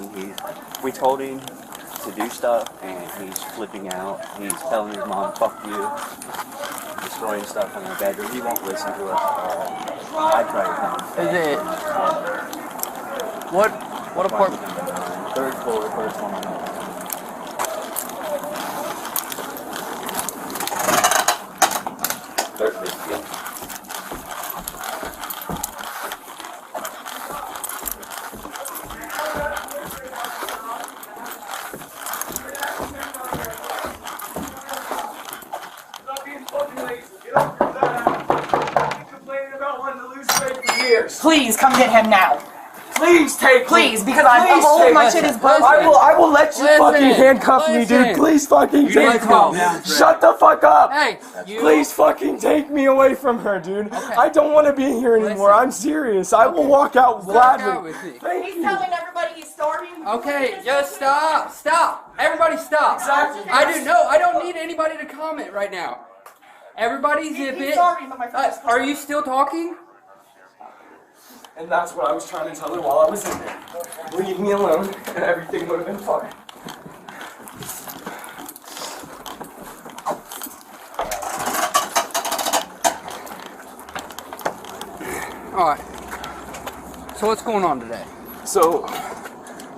on. We told him to do stuff, and he's flipping out. He's telling his mom, "Fuck you," destroying stuff in the bedroom. He won't listen to us. I try to tell him. Is it? What apartment? Third floor, first one. Third big deal. Please come get him now. Please take Please, because all of my shit is broken. I will let you fucking handcuff me, dude. Please fucking take me. Shut the fuck up. Hey, Please fucking take me away from her, dude. Okay. I don't want to be here anymore. I'm serious. I will walk out gladly. Thank He's you. telling everybody he's starving. Okay, just stop. Everybody stop. Exactly. I don't need anybody to comment right now. Everybody zip He's it. starving, but my friend is Are you still talking? And that's what I was trying to tell her while I was in there. Leave me alone, and everything would have been fine. Alright. So what's going on today? So,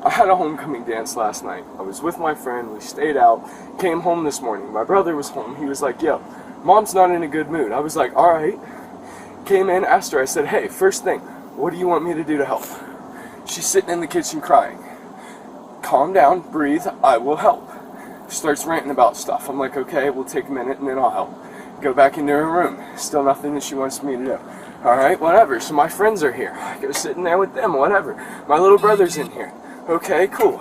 I had a homecoming dance last night. I was with my friend, we stayed out, came home this morning. My brother was home. He was like, "Yo, Mom's not in a good mood." I was like, "Alright." Came in, asked her, I said, "Hey, first thing, what do you want me to do to help?" She's sitting in the kitchen crying. "Calm down, breathe, I will help." Starts ranting about stuff. I'm like, "Okay, we'll take a minute and then I'll help." Go back into her room. Still nothing that she wants me to do. Alright, whatever. So my friends are here. I go sitting there with them, whatever. My little brother's in here. Okay, cool.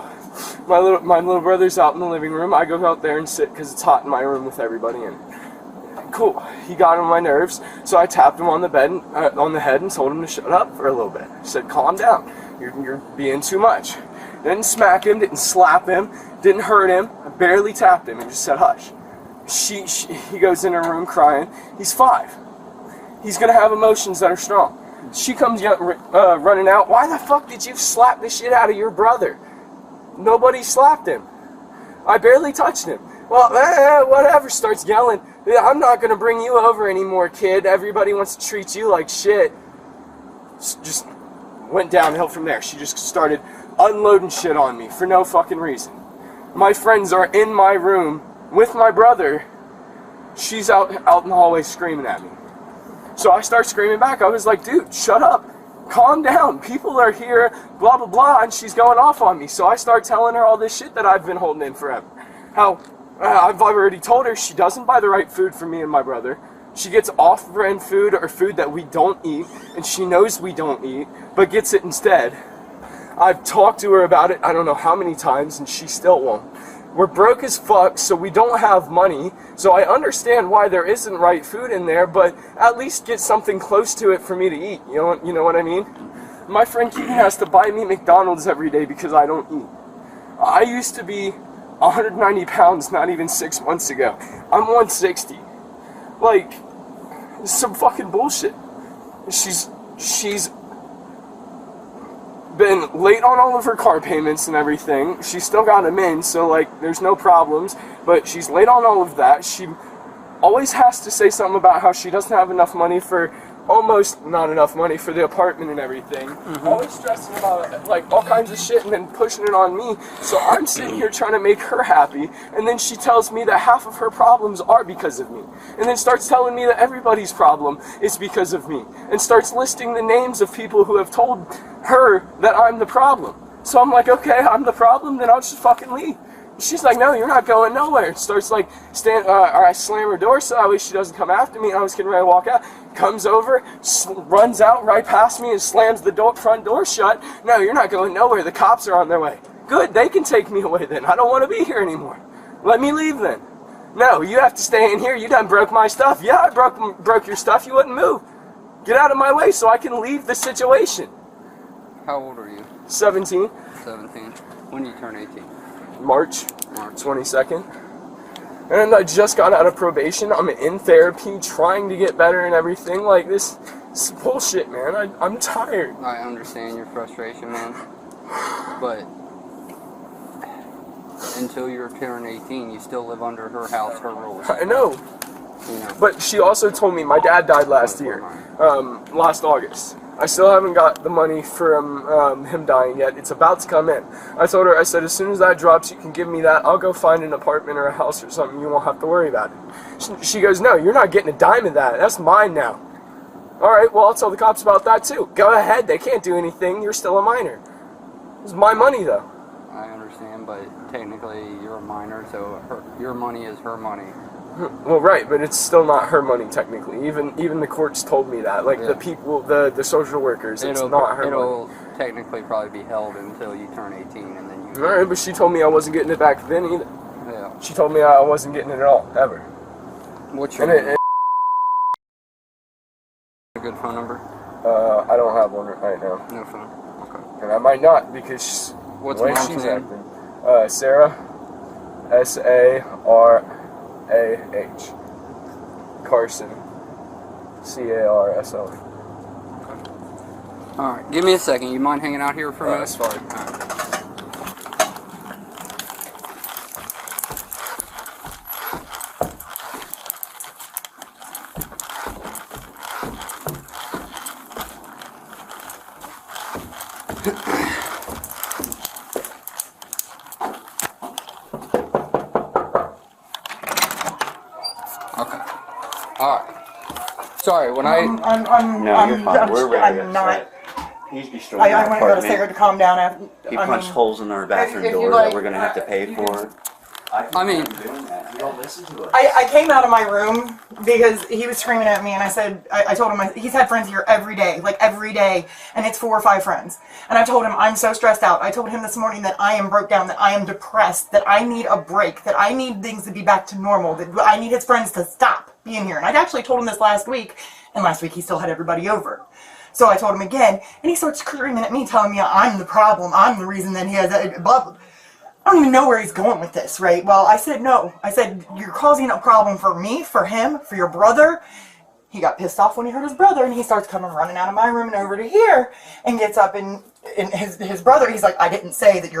My little brother's out in the living room. I go out there and sit because it's hot in my room with everybody in it. Cool. He got on my nerves, so I tapped him on the bed, on the head, and told him to shut up for a little bit. I said, "Calm down. You're being too much." Didn't smack him, didn't slap him, didn't hurt him. I barely tapped him and just said, "Hush." He goes in her room crying. He's 5. He's gonna have emotions that are strong. She comes running out. "Why the fuck did you slap the shit out of your brother?" Nobody slapped him. I barely touched him. "Well, whatever," starts yelling. "I'm not going to bring you over anymore, kid. Everybody wants to treat you like shit." Just went downhill from there. She just started unloading shit on me for no fucking reason. My friends are in my room with my brother. She's out in the hallway screaming at me. So I start screaming back. I was like, "Dude, shut up. Calm down. People are here, blah, blah, blah," and she's going off on me. So I start telling her all this shit that I've been holding in forever. How I've already told her she doesn't buy the right food for me and my brother. She gets off-brand food or food that we don't eat, and she knows we don't eat, but gets it instead. I've talked to her about it I don't know how many times, and she still won't. We're broke as fuck, so we don't have money, so I understand why there isn't right food in there, but at least get something close to it for me to eat. You know what I mean? My friend Keaton has to buy me McDonald's every day because I don't eat. I used to be 190 pounds not even 6 months ago. I'm 160. Like, it's some fucking bullshit. She's been late on all of her car payments and everything. She's still got them in, so like there's no problems, but she's late on all of that. She always has to say something about how she doesn't have enough money for, almost not enough money for the apartment and everything. Always stressing about like all kinds of shit and then pushing it on me. So I'm sitting here trying to make her happy, and then she tells me that half of her problems are because of me, and then starts telling me that everybody's problem is because of me, and starts listing the names of people who have told her that I'm the problem. So I'm like, okay, I'm the problem, then I'll just fucking leave. She's like, "No, you're not going nowhere." Starts like, I slam her door so that way she doesn't come after me. I was getting ready to walk out. Comes over, runs out right past me and slams the front door shut. "No, you're not going nowhere. The cops are on their way." Good, they can take me away then. I don't want to be here anymore. Let me leave then. "No, you have to stay in here. You done broke my stuff." "Yeah, I broke your stuff. You wouldn't move. Get out of my way so I can leave the situation." How old are you? 17. 17. When do you turn 18? March 22nd. And I just got out of probation. I'm in therapy, trying to get better and everything. Like, this is bullshit, man. I'm tired. I understand your frustration, man. But until you're turning 18, you still live under her house, her rules. I know. You know. But she also told me my dad died last year, last August. I still haven't got the money from him dying yet. It's about to come in. I told her, I said, as soon as that drops, you can give me that. I'll go find an apartment or a house or something. You won't have to worry about it. She goes, no, you're not getting a dime of that. That's mine now. All right, well, I'll tell the cops about that too. Go ahead. They can't do anything. You're still a minor. It's my money, though. I understand, but technically you're a minor, so your money is her money. Well, right, but it's still not her money technically. Even the courts told me that. Like the people, the social workers, it's not her money. It'll technically probably be held until you turn 18, and then you. All right, but she told me I wasn't getting it back then either. Yeah. She told me I wasn't getting it at all, ever. What's your a good phone number? I don't have one right now. No phone. Okay. And I might not because What's the way mom's she's name? acting. Sarah. Sarah. Carson. Carsl. Alright, give me a second. You mind hanging out here for a minute? That's fine. Okay. Alright. Sorry, when I... No, you're fine. We're ready. I'm not. He's destroying I our want to go to apartment. Sarah to calm down. After, He punched holes in our bathroom if you door like- that we're gonna have to pay for. I mean- doing that. You don't listen to us. I came out of my room because he was screaming at me, and I said, I told him, he's had friends here every day, and it's 4 or 5 friends. And I told him, I'm so stressed out. I told him this morning that I am broke down, that I am depressed, that I need a break, that I need things to be back to normal, that I need his friends to stop being here. And I'd actually told him this last week, and last week he still had everybody over. So I told him again, and he starts screaming at me, telling me I'm the problem, I'm the reason that he has a blah, blah. I don't even know where he's going with this, right? Well, I said no. I said, you're causing a problem for me, for him, for your brother. He got pissed off when he heard his brother, and he starts coming running out of my room and over to here, and gets up, and his brother, he's like, I didn't say that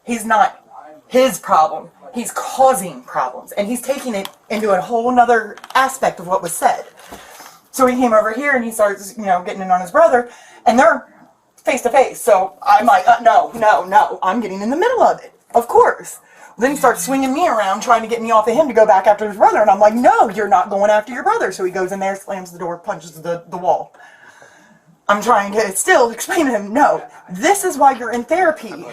he's not his problem. He's causing problems, and he's taking it into a whole nother aspect of what was said. So he came over here, and he starts, getting in on his brother, and they're face to face. So I'm like, no, I'm getting in the middle of it. Of course. Then he starts swinging me around, trying to get me off of him to go back after his brother. And I'm like, no, you're not going after your brother. So he goes in there, slams the door, punches the wall. I'm trying to still explain to him, no, this is why you're in therapy.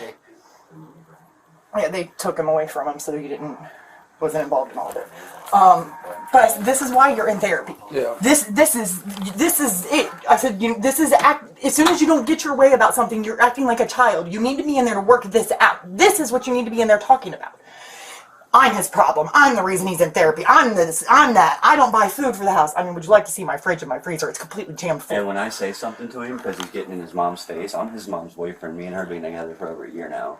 Yeah, they took him away from him, so he wasn't involved in all of it. But I said, this is why you're in therapy. Yeah. This is it. I said, as soon as you don't get your way about something, you're acting like a child. You need to be in there to work this out. This is what you need to be in there talking about. I'm his problem. I'm the reason he's in therapy. I'm this. I'm that. I don't buy food for the house. I mean, would you like to see my fridge and my freezer? It's completely jammed full. And when I say something to him, because he's getting in his mom's face, I'm his mom's boyfriend. Me and her been together for over a year now.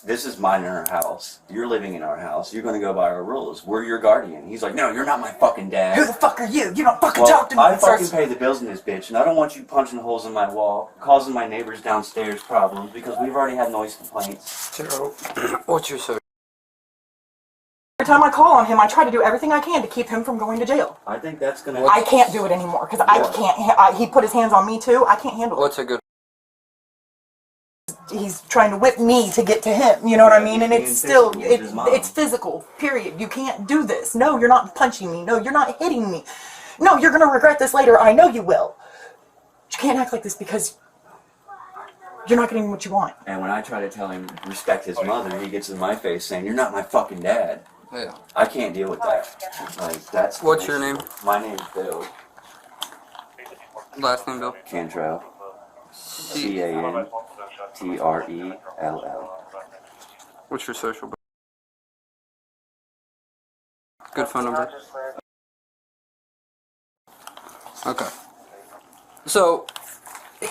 This is mine in our house. You're living in our house. You're going to go by our rules. We're your guardian. He's like, no, you're not my fucking dad. Who the fuck are you? You don't fucking talk to me. I fucking pay the bills in this bitch, and I don't want you punching holes in my wall, causing my neighbors downstairs problems, because we've already had noise complaints. So, what's your social? Every time I call on him, I try to do everything I can to keep him from going to jail. I think that's going to... I can't do it anymore, because I can't. He put his hands on me, too. I can't handle it. What's a good... He's trying to whip me to get to him, you know what I mean? And it's still, it's physical, period. You can't do this. No, you're not punching me. No, you're not hitting me. No, you're going to regret this later. I know you will. But you can't act like this because you're not getting what you want. And when I try to tell him respect his mother, he gets in my face saying, you're not my fucking dad. Yeah. I can't deal with that. Like, that's... What's your name? My name's Bill. Last name, Bill? Cantrell. Cantrell. What's your social? Good phone number. Okay. So,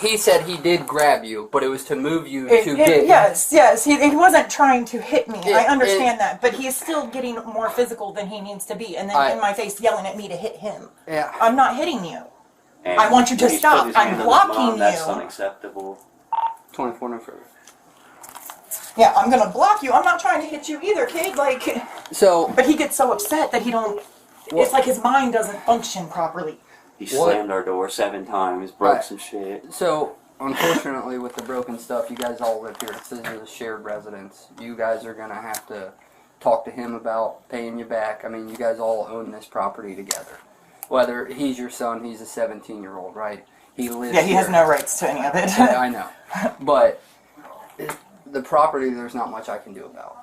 he said he did grab you, but it was to move you to get... Yes. He wasn't trying to hit me. I understand that. But he's still getting more physical than he needs to be. And then in my face yelling at me to hit him. Yeah. I'm not hitting you. And I want you to he's stop. put his I'm hand on his blocking mom. That's you. unacceptable. 24 no further. Yeah, I'm gonna block you. I'm not trying to hit you either, kid. Like, So, but he gets so upset that he don't. It's like his mind doesn't function properly. He slammed our door 7 times, broke some shit. So, unfortunately, with the broken stuff, you guys all live here. This is a shared residence. You guys are gonna have to talk to him about paying you back. I mean, you guys all own this property together. Whether he's your son, he's a 17-year-old, right? He lives. Yeah, he here. has no rights to any of it. I know, but the property, there's not much I can do about.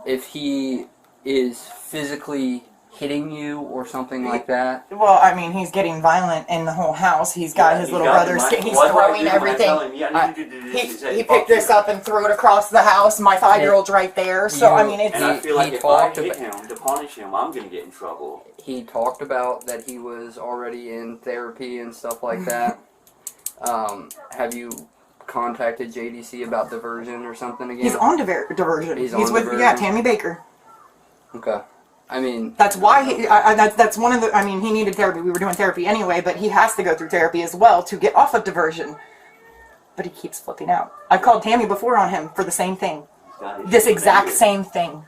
If he is physically hitting you or something like that. Well, I mean, he's getting violent in the whole house. He's got his little brother. He's throwing everything. He picked this up and threw it across the house. My 5-year-old's right there. So, I mean, it's... And I feel like if I hit him to punish him, I'm going to get in trouble. He talked about that he was already in therapy and stuff like that. Have you contacted JDC about diversion or something again? He's on diversion. He's on with diversion? Yeah, Tammy Baker. Okay. I mean, that's why that's one of the. I mean, he needed therapy. We were doing therapy anyway, but he has to go through therapy as well to get off of diversion. But he keeps flipping out. I've called Tammy before on him for the same thing, this exact same thing.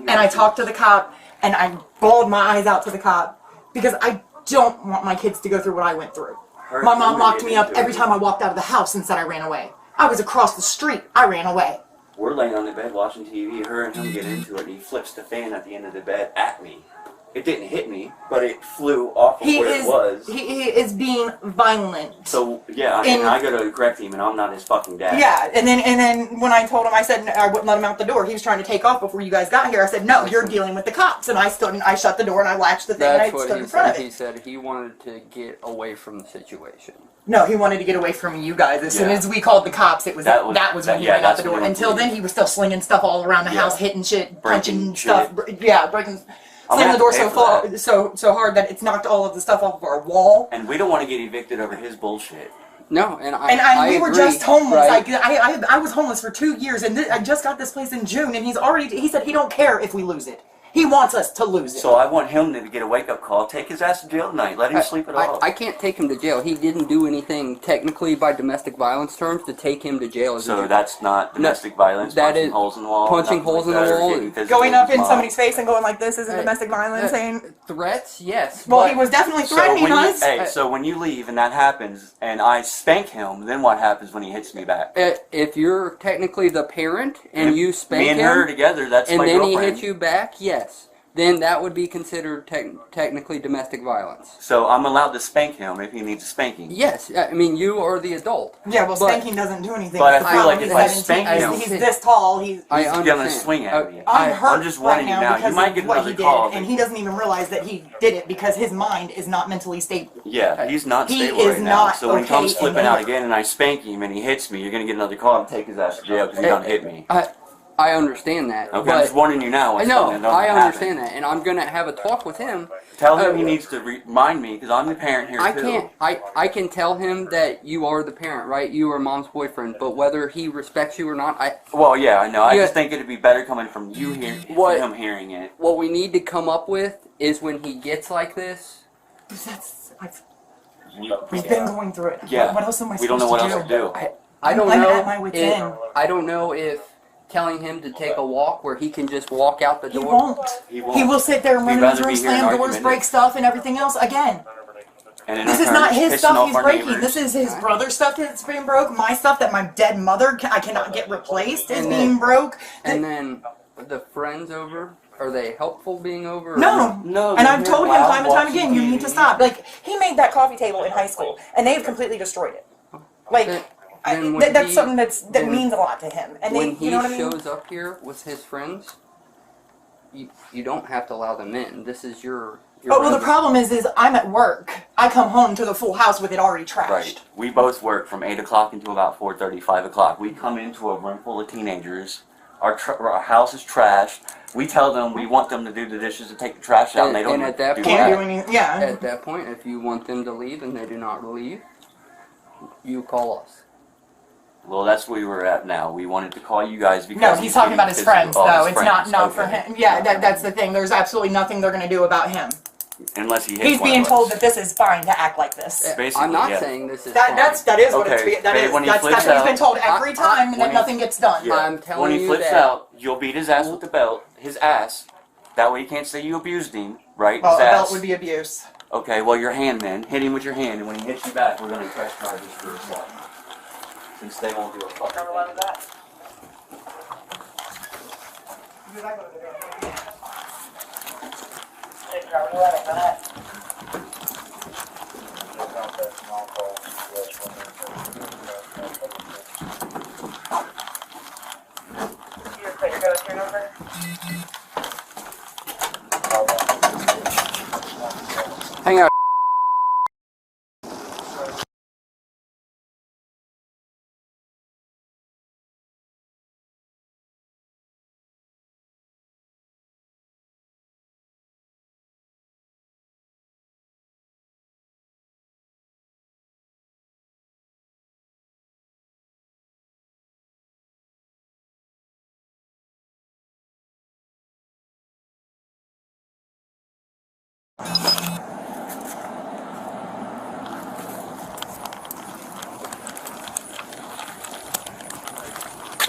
And I talked to the cop, and I bawled my eyes out to the cop because I don't want my kids to go through what I went through. My mom locked me up every time I walked out of the house and said I ran away. I was across the street. I ran away. We're laying on the bed watching TV, her and him get into it, and he flips the fan at the end of the bed at me. It didn't hit me, but it flew off of where it was. He is being violent. So, yeah, and I go to correct him, and I'm not his fucking dad. Yeah, and then when I told him, I said I wouldn't let him out the door. He was trying to take off before you guys got here. I said, no, you're dealing with the cops. And I stood and I shut the door and I latched the thing and I stood in front of it. He said he wanted to get away from the situation. No, he wanted to get away from you guys. As soon as we called the cops, that was when he ran out the door. Until then, he was still slinging stuff all around the house, hitting shit, punching stuff. Breaking, slamming the door so hard that it's knocked all of the stuff off of our wall. And we don't want to get evicted over his bullshit. No, and we were just homeless. Right? I was homeless for 2 years, and I just got this place in June, and he said he don't care if we lose it. He wants us to lose it. So I want him to get a wake-up call. Take his ass to jail tonight. Let him sleep it off. I can't take him to jail. He didn't do anything technically by domestic violence terms to take him to jail. So that's not domestic violence? That punching is holes in the wall? Punching holes in the wall. Going up in somebody's face and going like this isn't domestic violence? Threats, yes. Well, he was definitely threatening us. So when you leave and that happens, and I spank him, then what happens when he hits me back? If you're technically the parent and you spank him... Me and her together, that's my girlfriend. girlfriend. And then he hits you back, yes. Then that would be considered technically domestic violence. So I'm allowed to spank him if he needs a spanking? Yes. I mean, you are the adult. Yeah, well, spanking doesn't do anything. But I feel like if I spank him... He's this tall, he's going to swing at me. I'm hurt just warning you now. You might get another call. And he doesn't even realize that he did it because his mind is not mentally stable. Yeah, he's not stable right now. So when he comes flipping out again and I spank him and he hits me, you're going to get another call and take his ass to jail because he's going to hit me. I understand that. Okay, I'm just warning you now. I understand that, and I'm gonna have a talk with him. Tell him he needs to remind me because I'm the parent here too. I can tell him that you are the parent, right? You are mom's boyfriend, but whether he respects you or not, Well, yeah, I know. I just think it'd be better coming from you him hearing it. What we need to come up with is when he gets like this. We've been going through it. Yeah. What else am I supposed to do? We don't know what else to do. I don't I'm know. at my wit's end. I don't know if telling him to take a walk where he can just walk out the door. He won't. He will sit there and run in his room, slam doors, break stuff, and everything else again. This is not his stuff he's breaking. This is his brother's stuff that's being broke. My stuff that my dead mother I cannot get replaced is being broke. And then the friends over. Are they helpful being over? No. And I've told him time and time again, you need to stop. Like, he made that coffee table in high school, and they've completely destroyed it. Like, that's something that means a lot to him. And when he shows up here with his friends, you don't have to allow them in. This is your well, the problem is I'm at work. I come home to the full house with it already trashed. Right. We both work from 8 o'clock until about 4:30, 5 o'clock. We come into a room full of teenagers. Our house is trashed. We tell them we want them to do the dishes and take the trash out, and they don't at that do point, that. At that point, if you want them to leave and they do not leave, you call us. Well, that's where we were at now. We wanted to call you guys because... No, he's talking about his friends, though. It's not for him. Yeah, that's the thing. There's absolutely nothing they're going to do about him. unless he hits He's one being of us. told that this is fine to act like this. Basically, I'm not yeah. saying this is That fine. is what Okay, it's that but is when he that's flips what he's out- been told every time, and when then he- nothing gets done. Yeah. I'm telling when he you flips that- out, you'll beat his ass with the belt, his ass. That way you can't say you abused him, right? Well, his a ass. belt would be abuse. Okay, well your hand then. Hit him with your hand, and when he hits you back, we're gonna press charges for assault. Since they won't do a fucking thing. Hang out.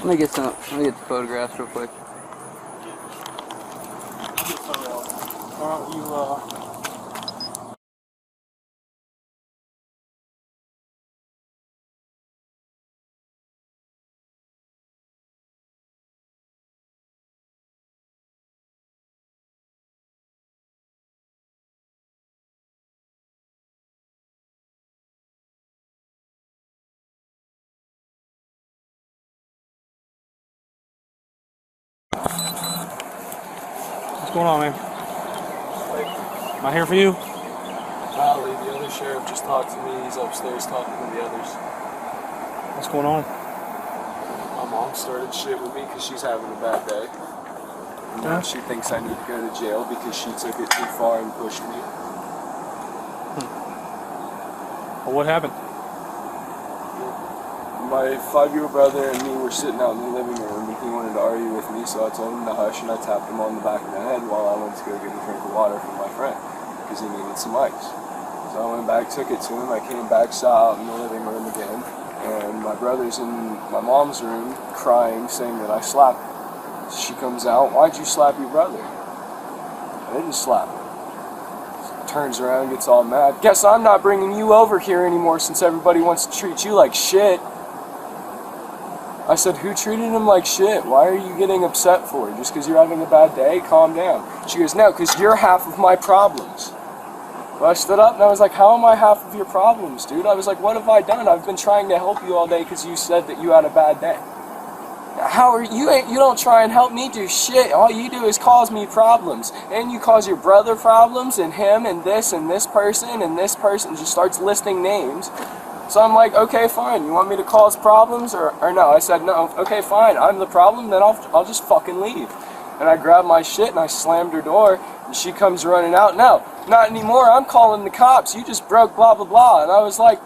Let me get the photographs real quick. What's going on, man? Am I here for you? Golly, the other sheriff just talked to me. He's upstairs talking to the others. What's going on? My mom started shit with me because she's having a bad day. And now she thinks I need to go to jail because she took it too far and pushed me. Well, what happened? My 5-year-old brother and me were sitting out in the living room and he wanted to argue with me, so I told him to hush and I tapped him on the back of the head while I went to go get a drink of water from my friend because he needed some ice. So I went back, took it to him, I came back, saw out in the living room again, and my brother's in my mom's room crying, saying that I slapped him. She comes out, "Why'd you slap your brother?" I didn't slap him. Turns around, gets all mad. "Guess I'm not bringing you over here anymore since everybody wants to treat you like shit." I said, "Who treated him like shit? Why are you getting upset for? Just because you're having a bad day? Calm down." She goes, "No, because you're half of my problems." Well, I stood up and I was like, "How am I half of your problems, dude?" I was like, "What have I done? I've been trying to help you all day because you said that you had a bad day. How are you? You don't try and help me do shit. All you do is cause me problems. And you cause your brother problems and him and this person and this person." Just starts listing names. So I'm like, "Okay, fine. You want me to cause problems or no?" I said, "No, okay, fine. I'm the problem, then I'll just fucking leave." And I grabbed my shit and I slammed her door and she comes running out. "No, not anymore. I'm calling the cops. You just broke blah, blah, blah." And I was like,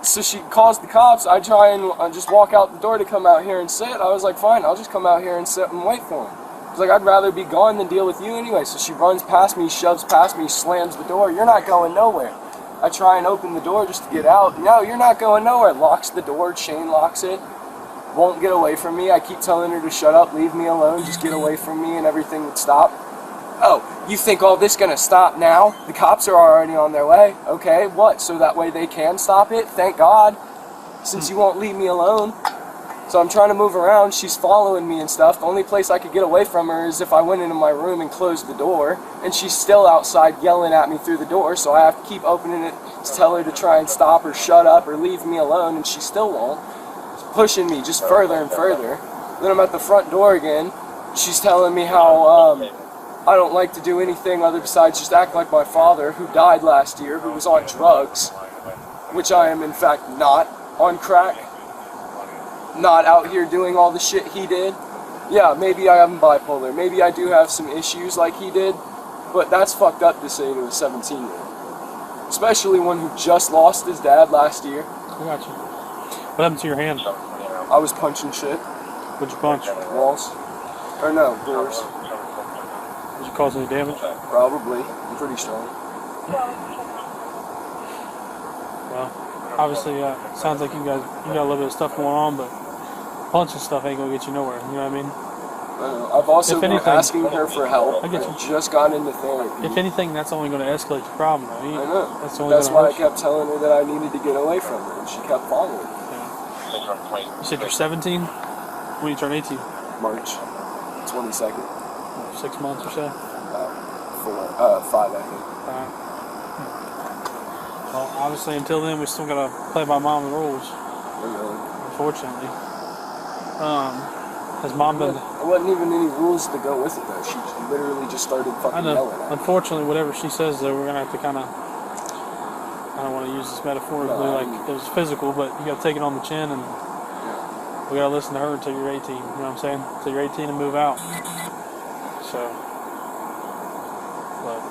so she calls the cops. I try and just walk out the door to come out here and sit. I was like, "Fine, I'll just come out here and sit and wait for him." I was like, "I'd rather be gone than deal with you anyway." So she runs past me, shoves past me, slams the door. "You're not going nowhere." I try and open the door just to get out. "No, you're not going nowhere." Locks the door, chain locks it. Won't get away from me. I keep telling her to shut up, leave me alone, just get away from me and everything would stop. "Oh, you think all this gonna stop now? The cops are already on their way." "Okay, what? So that way they can stop it? Thank God, since you won't leave me alone." So I'm trying to move around. She's following me and stuff. The only place I could get away from her is if I went into my room and closed the door. And she's still outside yelling at me through the door, so I have to keep opening it to tell her to try and stop or shut up or leave me alone, and she still won't. It's pushing me just further and further. Then I'm at the front door again. She's telling me how I don't like to do anything other besides just act like my father, who died last year, who was on drugs, which I am in fact not on crack. Not out here doing all the shit he did. Yeah, maybe I am bipolar. Maybe I do have some issues like he did, but that's fucked up to say to a 17-year-old. Especially one who just lost his dad last year. I got you. What happened to your hand? I was punching shit. What'd you punch? Walls. Or no, doors. Did you cause any damage? Probably. I'm pretty strong. Well, obviously, sounds like you got a little bit of stuff going on, but punching stuff ain't gonna get you nowhere. You know what I mean? I've also If been anything- asking her for help. I get you. Just got into therapy. If anything, that's only going to escalate the problem. Though. I know. That's only That's gonna why I hurt you. kept telling her that I needed to get away from her, and she kept following. You said you're 17. When you turn 18, March 22nd. 6 months or so. 5, I think. Well, obviously, until then, we still gotta play by mom's rules. Really. Unfortunately, has mom been? There wasn't even any rules to go with it though. She literally just started I fucking know. yelling at me. Unfortunately, whatever she says, though, we're gonna have to kind of. I don't want to use this metaphorically, No, I like mean- it was physical, but you gotta take it on the chin, and Yeah. we gotta listen to her until you're 18. You know what I'm saying? Until you're 18 and move out. So, but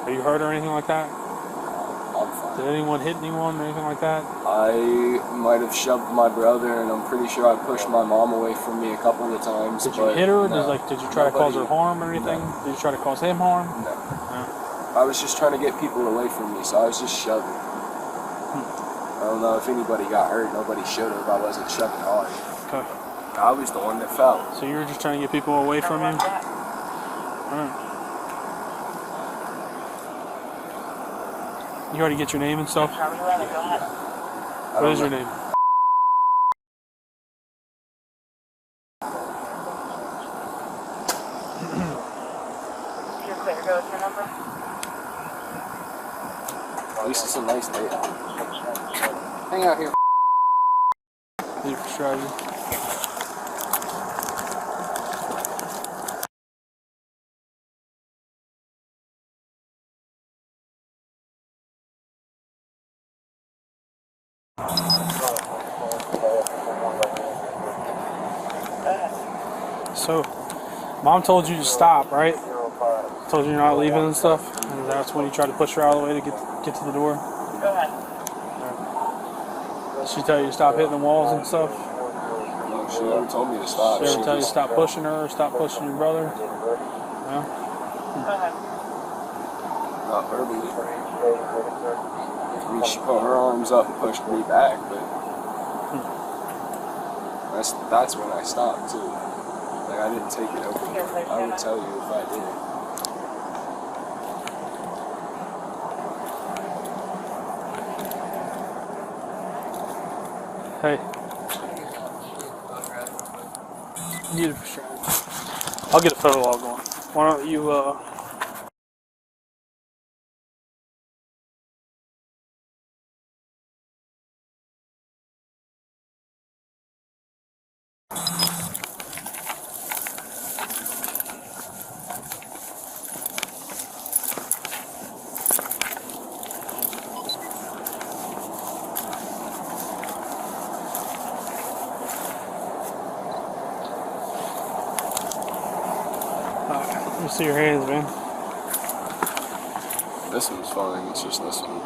are you hurt or anything like that? I'm fine. Did anyone hit anyone or anything like that? I might have shoved my brother, and I'm pretty sure I pushed my mom away from me a couple of times. Did you but hit her? No, Did you try to cause her Nobody- harm or anything? No. Did you try to cause him harm? No. No. I was just trying to get people away from me, so I was just shoving. I don't know if anybody got hurt. Nobody should have. I wasn't shoving hard. Okay. I was the one that fell. So you were just trying to get people away from you? Alright. You already get your name and stuff? What is your name? At least it's a nice day. Hang out here. Leave for strategy. So, mom told you to stop, right? Told you you're not leaving and stuff, and that's when you tried to push her out of the way to get to the door. Did she tell you to stop hitting the walls and stuff? No, she never told me to stop. Did she ever tell you to just- stop pushing her or stop pushing your brother? No? Not verbally. I mean, she put her arms up and pushed me back, but that's when I stopped too. Like, I didn't take it openly. I would tell you if I did. Hey. Get it for strategy. I'll get a photo log going. Why don't you, let me see your hands, man. This one's fine. It's just this one.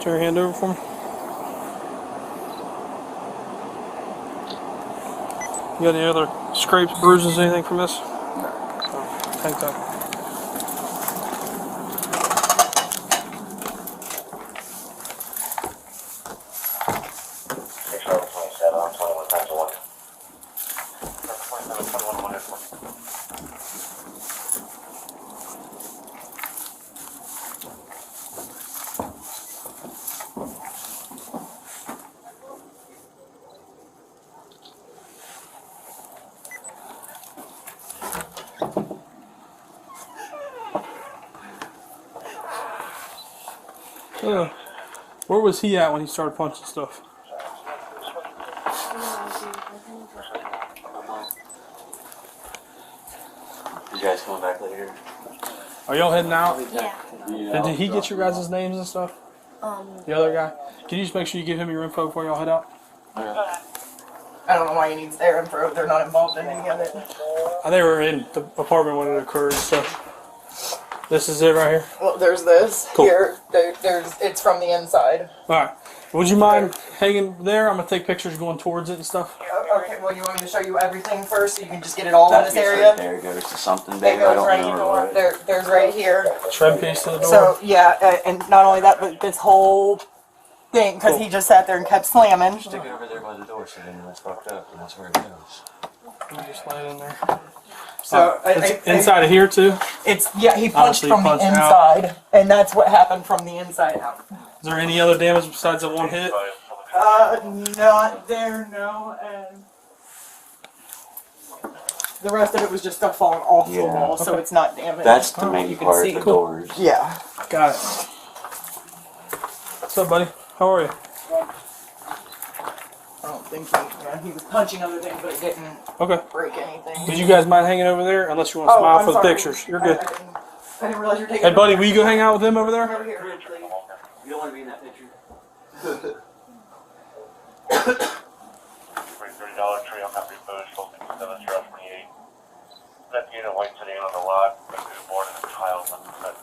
Turn your hand over for me. You got any other scrapes, bruises, anything from this? No. Oh, tank top. Where was he at when he started punching stuff? You guys coming back later? Are y'all heading out? Yeah. And did he get your guys' names and stuff? The other guy? Can you just make sure you give him your info before y'all head out? I don't know why he needs their info. They're not involved in any of it. They were in the apartment when it occurred, so. This is it right here? Well, there's this Cool. here. There's it's from the inside. Alright. Would you mind hanging there? I'm going to take pictures going towards it and stuff. Yep. Okay, well, you want me to show you everything first so you can just get it all in That this piece area? right there goes to something It big. I goes don't right remember what. there's right here. Tread piece to the door. So, yeah, and not only that, but this whole thing, because he just sat there and kept slamming. Stick it over there by the door so they know it's fucked up, and that's where it goes. Let me just lay it in there. So, It's inside of here too. It's, yeah, he punched Obviously from the punched out. inside, and that's what happened from the inside out. Is there any other damage besides the one hit? Not there, no, and the rest of it was just stuff falling off the Yeah. wall, so it's not damaged. That's the You main can part, see. the doors. Yeah. Got it. What's up, buddy? How are you? I don't think he was punching other things, but it didn't Okay. break anything. Did you guys mind hanging over there? Unless you want to smile I'm for the sorry. pictures. You're good. I didn't realize you were taking Hey, buddy, will you go hang out with him over there? Over here, please. You don't want to be in that picture. $30 tree on that repost, 7-28. That unit waiting sitting on the lot, the newborn and the child on the set.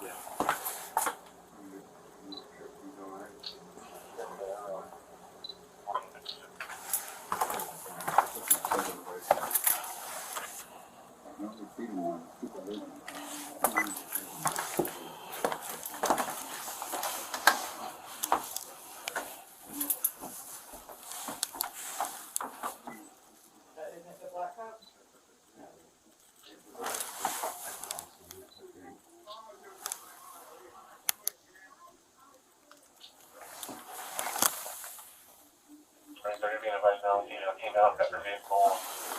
Right, so you're being advised now, you know, came out, got their vehicle,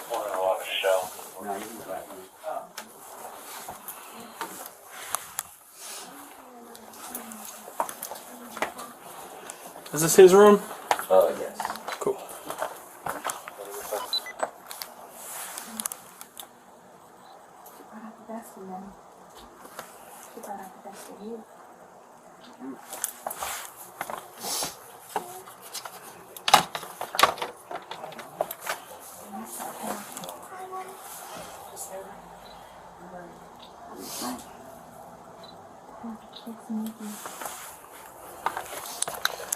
pulled in a lot of shell. No, you can go back. Is this his room? Yes. Cool. Best of them. She brought out the best of you.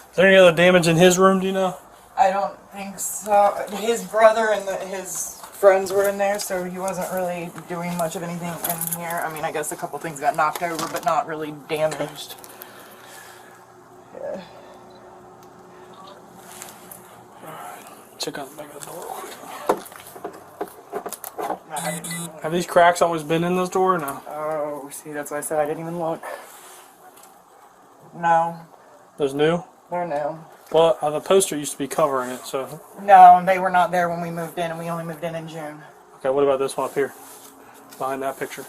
Is there any other damage in his room, do you know? I don't think so. His brother and his friends were in there, so he wasn't really doing much of anything in here. I mean, I guess a couple things got knocked over, but not really damaged. Yeah. Check out the back of the door. I didn't- Have these cracks always been in this door or no? Oh, see, that's why I said I didn't even look. No, Those new? they're new. Well, the poster used to be covering it, so. No, they were not there when we moved in, and we only moved in June. Okay, what about this one up here? Behind that picture.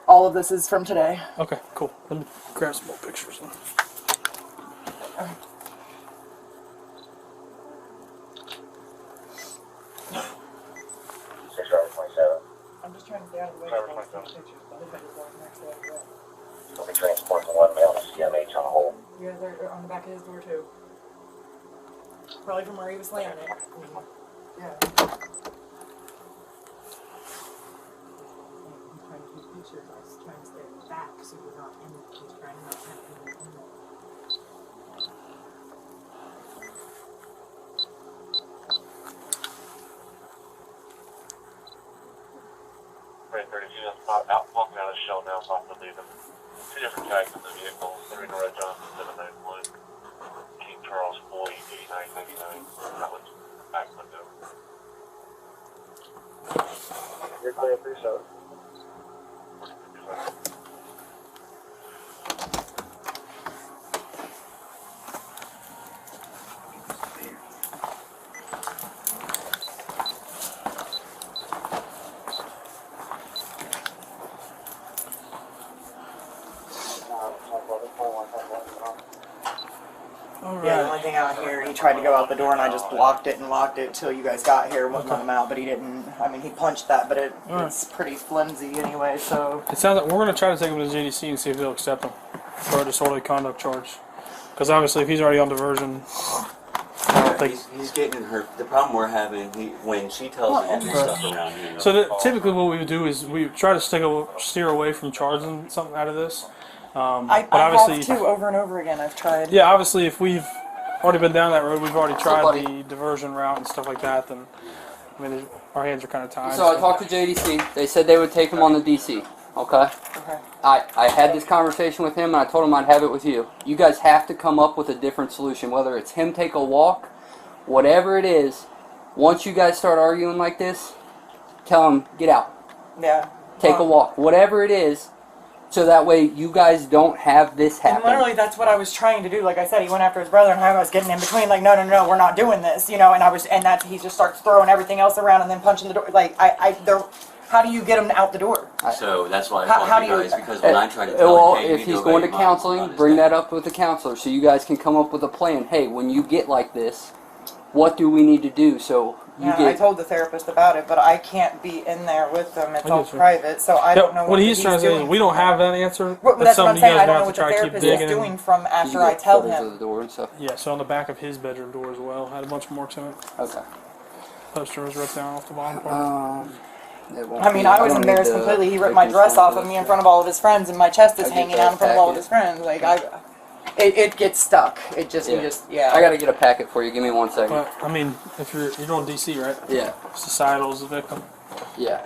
All of this is from today. Okay, cool. Let me grab some more pictures then. I'm just trying to get out of the way. Driver of all these 27. pictures, but everybody's walking next to it. Will be transporting one male to CMH on hold. You guys are on the back of his door too. Probably from where he was slamming it. Yeah. He's trying to take pictures. I was trying to stay back so we're not in it. He's trying to not have people in it. Right, 32, that's out, walking out of the shell now, possibly the two different tags in the vehicle. Serena Red Johnson, 791. King Charles Floyd, 8999. That one's back window. You're clear, 37. Yeah, the only thing out here, he tried to go out the door and I just blocked it and locked it till you guys got here. Wouldn't let him out, but he didn't. I mean, he punched that, but it's pretty flimsy anyway, so. It sounds like we're going to try to take him to the JDC and see if they'll accept him for a disorderly conduct charge. Because obviously, if he's already on diversion, I don't think. He's getting hurt. The problem we're having, when she tells him this stuff around here. So typically, what we would do is we try to steer away from charging something out of this. I but obviously, have to over and over again. I've tried. yeah, obviously, if we've already been down that road. We've already tried buddy. the diversion route and stuff like that. Then, I mean, our hands are kind of tied. So I talked to JDC. They said they would take him on the DC. Okay. Okay. I had this conversation with him, and I told him I'd have it with you. You guys have to come up with a different solution, whether it's him take a walk, whatever it is. Once you guys start arguing like this, tell him, get out. Yeah. Take a walk. Whatever it is, so that way you guys don't have this And happen. literally, that's what I was trying to do. Like I said, he went after his brother, and I was getting in between. Like, no, we're not doing this, you know. And that he just starts throwing everything else around and then punching the door. Like, how do you get him out the door? So that's why I How told do you you- guys, because when I try to tell Well, him, hey, you if need to he's obey going to your mom counseling, on his bring dad. that up with the counselor so you guys can come up with a plan. Hey, when you get like this, what do we need to do so you Yeah, I get... told the therapist about it, but I can't be in there with them. It's I all get you. private, so I don't know what he's trying to say doing. is we don't have that answer. Well, that's what I'm something saying. you I guys don't know have what to the try to keep therapist is digging. doing from you after get I tell photos him. of the door and stuff? Yeah, so on the back of his bedroom door as well, had a bunch more to it. Okay. Poster was ripped down off the bottom part. It won't I mean, be- I was don't need embarrassed to completely. He take ripped my this dress one off for of me this. in front of all of his friends, and my chest is I get hanging that out in front of all of packet. his friends. Like, it gets stuck. It just, Yeah. you just, yeah. I gotta get a packet for you. Give me 1 second. But I mean, if you're doing DC, right? Yeah. Societal's the victim. Yeah.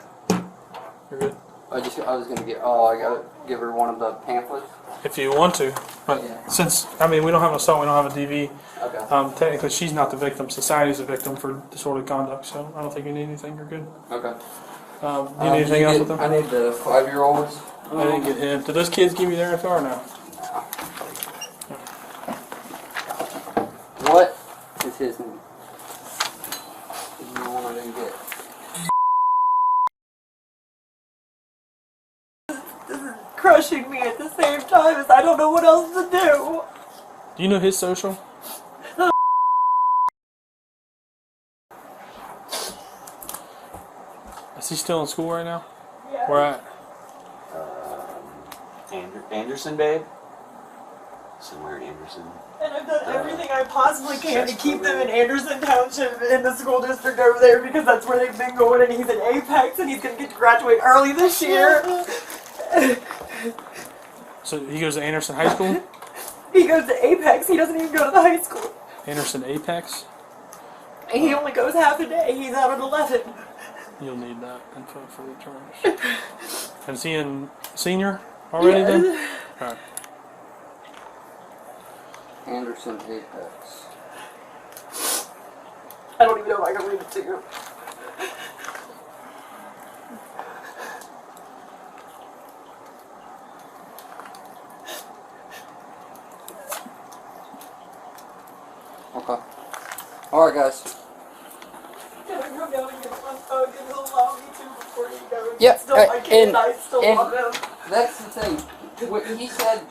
You're good. I was gonna get... Oh, I gotta give her one of the pamphlets. If you want to, but Yeah. since I mean we don't have an assault, we don't have a DV. Okay. Technically, she's not the victim. Society's the victim for disorderly conduct. So I don't think you need anything. You're good. Okay. You need anything else with them? I need the 5-year-olds. I didn't get him. Did those kids give you their info or no? What is his name? Is the one I didn't get. Crushing me at the same time as I don't know what else to do. Do you know his social? Is he still in school right now? Yeah. Where at? Anderson, babe? Somewhere in Anderson. And I've done everything I possibly can to keep them in Anderson Township in the school district over there because that's where they've been going, and he's in Apex and he's going to get to graduate early this year. So he goes to Anderson High School? He goes to Apex, he doesn't even go to the high school. Anderson Apex? He only goes half a day, he's out at 11. You'll need that info for returns. And is he in senior already then? Alright. Anderson Apex. I don't even know if I can read it to you. Okay. Alright, guys. Can I come down and get my phone? Can you allow me to before you go? Yeah, Still, I can't, I still and- love him. That's the thing. What he said,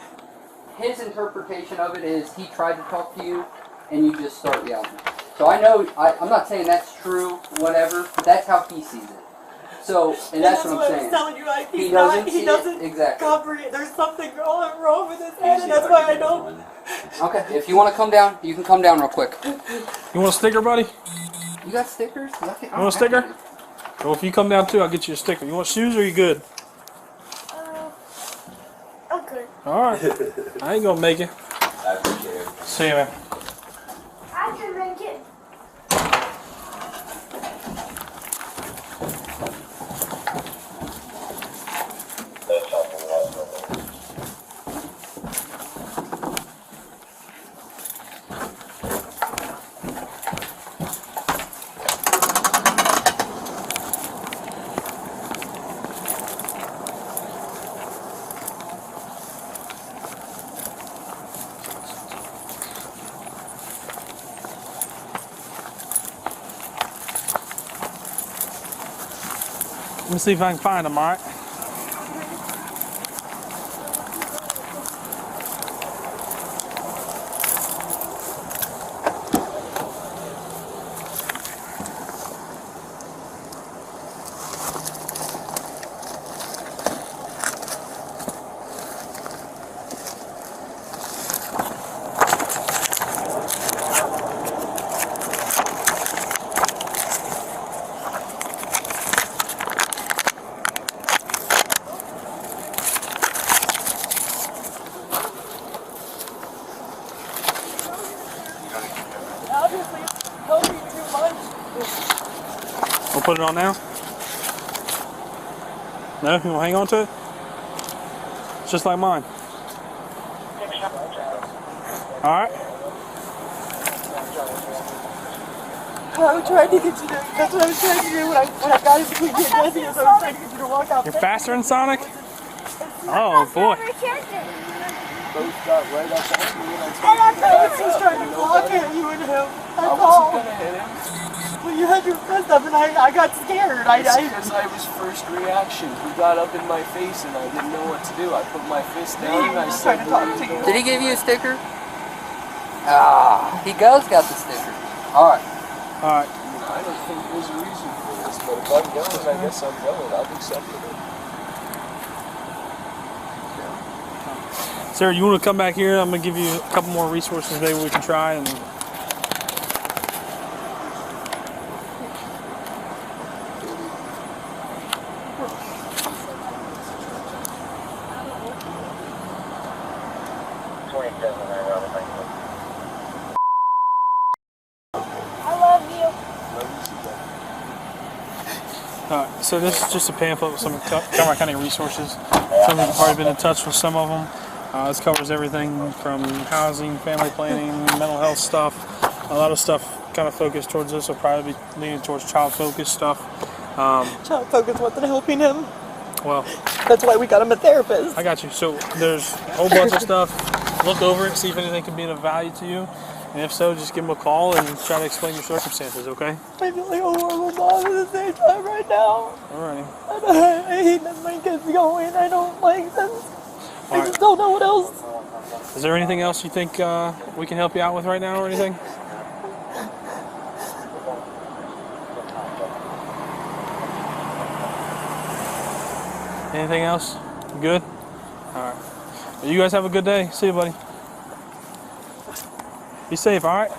his interpretation of it is he tried to talk to you and you just start yelling. So I know, I'm not saying that's true, whatever, but that's how he sees it. So, and that's what what I'm I saying. was telling you, like, He doesn't see he doesn't it, exactly. comprehend. There's something wrong with his Let head, me and see that's if why can I get don't. one. Okay, if you want to come down, you can come down real quick. You want a sticker, buddy? You got stickers? You want a sticker? Well, if you come down too, I'll get you a sticker. You want shoes or you good? Okay. Alright. I ain't gonna make it. I appreciate it. See you, man. I can make it. Let me see if I can find them, alright? to put it on now? No? You want to hang on to it? It's just like mine. Alright. I was trying to get you to, that's what I was trying to do when I got in between you and Jesse, is I was trying to get you to walk out. You're faster than Sonic? Oh boy. Both got right up on me when I told And you I was just trying to block it, you and him. I wasn't gonna hit him. Well, you had your fist up and I got scared. It's because I was first reaction. He got up in my face and I didn't know what to do. I put my fist down and I said, trying to talk to you. Did he give you a sticker? Ah, he got the sticker. Alright. Alright. I don't think there's a reason for this, but if I'm going, I guess I'm going. I'll accept it. Sarah, you want to come back here? I'm going to give you a couple more resources maybe we can try. And so this is just a pamphlet with some Clermont County resources. Some of you have already been in touch with some of them. This covers everything from housing, family planning, mental health stuff. A lot of stuff kind of focused towards this will probably be leaning towards child-focused stuff. Child focus wasn't helping him. Well, That's why we got him a therapist. I got you. So there's a whole bunch of stuff. Look over it, see if anything can be of value to you. And if so, just give him a call and try to explain your circumstances, okay? I feel like a horrible mom at the same time right now. Alrighty. I hate that my kid's going. I don't like this. I Alright. just don't know what else. Is there anything else you think we can help you out with right now or anything? Anything else? You good? Alright. Well, you guys have a good day. See you, buddy. Be safe, alright?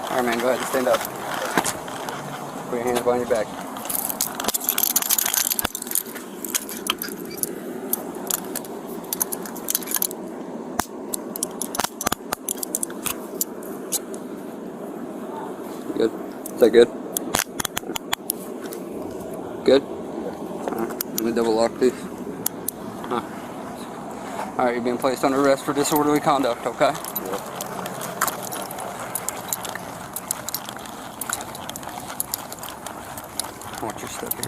Alright, man, go ahead and stand up. Put your hands behind your back. Good. Is that good? Good? Let me double lock these. Alright, you're being placed under arrest for disorderly conduct, okay? Watch your step here.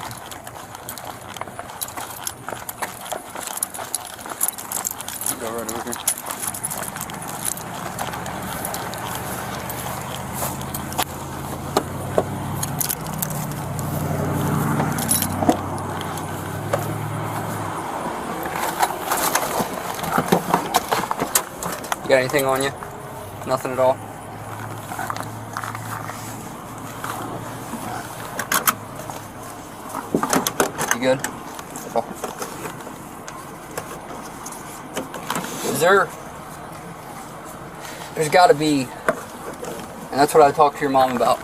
Go right over here. You got anything on you? Nothing at all? You good? Is there's got to be, and that's what I talked to your mom about,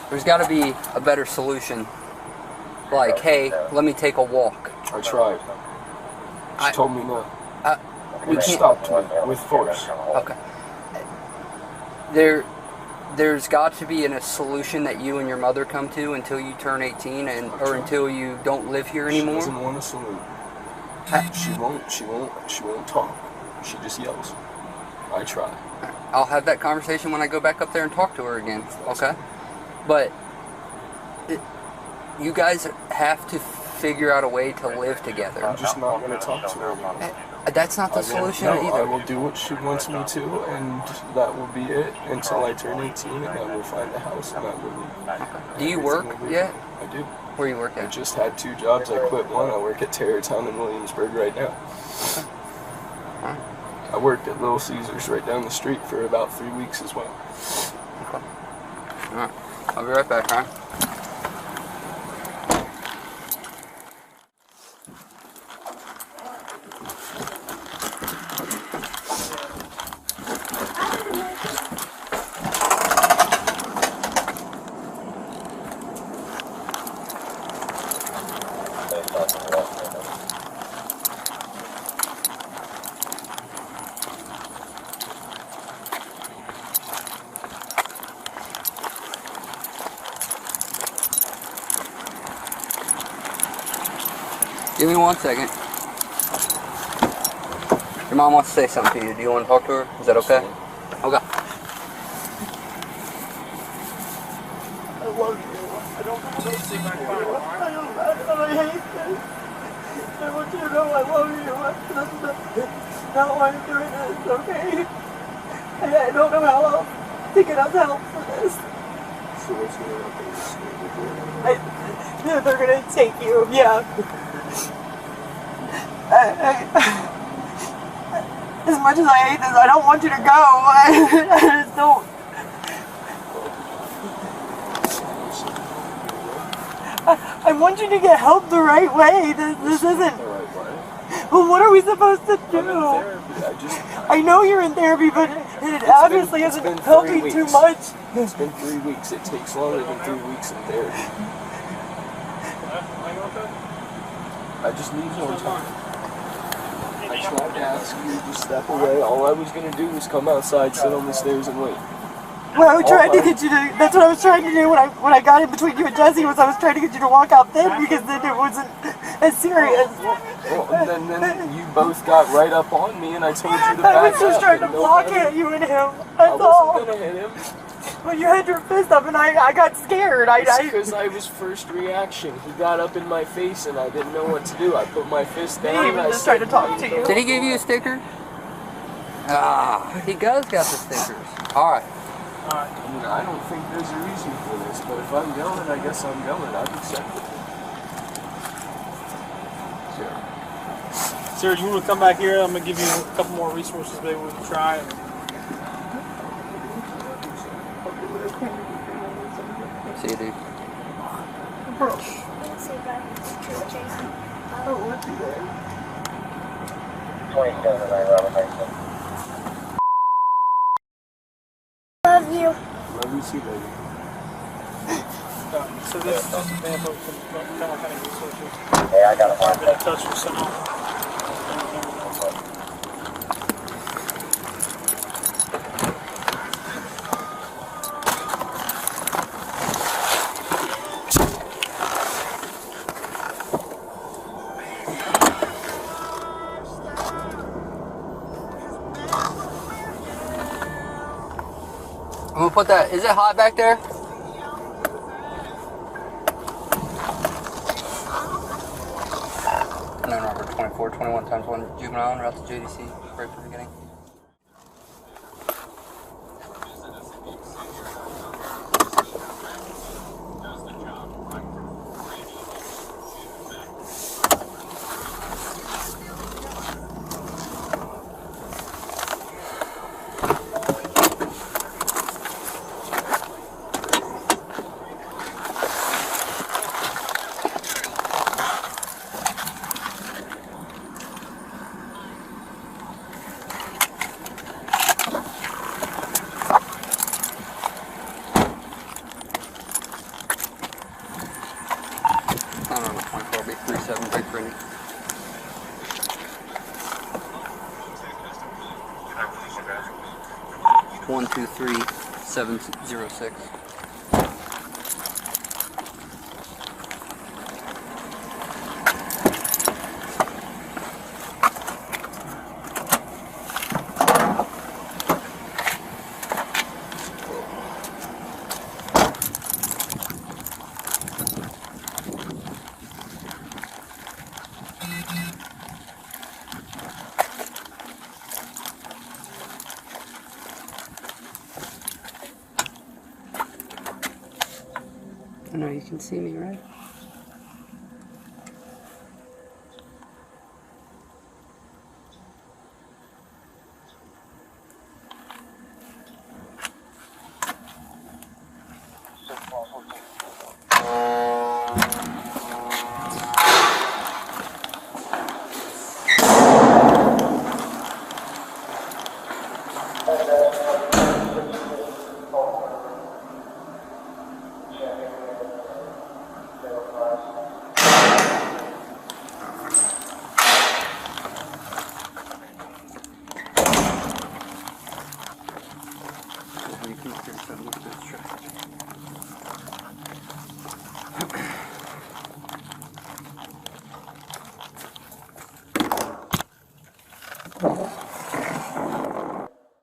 there's got to be a better solution. Like, hey, let me take a walk. I tried. She told me no. We It can't. stopped me with force. Okay. There's got to be a solution that you and your mother come to until you turn 18 or until you don't live here She anymore. doesn't want a solution. She won't talk. She just yells. I try. I'll have that conversation when I go back up there and talk to her again, okay? But you guys have to figure out a way to live together. I'm just not going to talk to her. That's not the solution No, either. I will do what she wants me to, and that will be it until I turn 18, and I will find a house, and I will. Do you work yet? I do. Where you work I at? just had 2 jobs. I quit one. I work at Tarrytown in Williamsburg right now. I worked at Little Caesars right down the street for about 3 weeks as well. Okay. Alright. I'll be right back, alright? Give me 1 second. Your mom wants to say something to you. Do you want to talk to her? Is that okay? Okay. I love you. I don't want to see my father. I hate this. I want you to know I love you. That's not why I'm doing this, okay? I don't know how else to get us help for this. So what's going to happen? They're going to take you, yeah. As much as I hate this, I don't want you to go. I just don't. I want you to get help the right way. This isn't. The right way. Well, what are we supposed to do? I'm in therapy. I know you're in therapy, but it obviously it's isn't been helping 3 too weeks. much. It's been 3 weeks. It takes longer than 3 weeks in therapy. I just need more time. I tried to ask you to step away. All I was going to do was come outside, sit on the stairs, and wait. Well, I was trying to get you to. That's what I was trying to do when I got in between you and Jesse. I was trying to get you to walk out then because then it wasn't as serious. Well, then you both got right up on me, and I told you to back up. I was just trying to and block nobody- at you and him. I That's all. wasn't gonna hit him. Well, you had your fist up, and I got scared. It's because I was first reaction. He got up in my face, and I didn't know what to do. I put my fist down. He and even I just tried to said, talk to you. Did he give you a sticker? Ah, he does got the stickers. Alright. I mean, I don't think there's a reason for this, but if I'm going, I guess I'm going. I've accepted it. Sarah, you want to come back here? I'm going to give you a couple more resources maybe we can try. See you, dude. Love you. Love you too, baby. So this is just a pamphlet from Clermont County Resources. Hey, I got a I've been in touch with some of them. I'm gonna put that. Is it hot back there? And then Robert 24, 21 times 1 juvenile and route to JDC right from the beginning. I don't know, 24 will be 37 right for any. Okay. 1, 2, 3, 706. I know you can see me, right? You can look at some of this trash.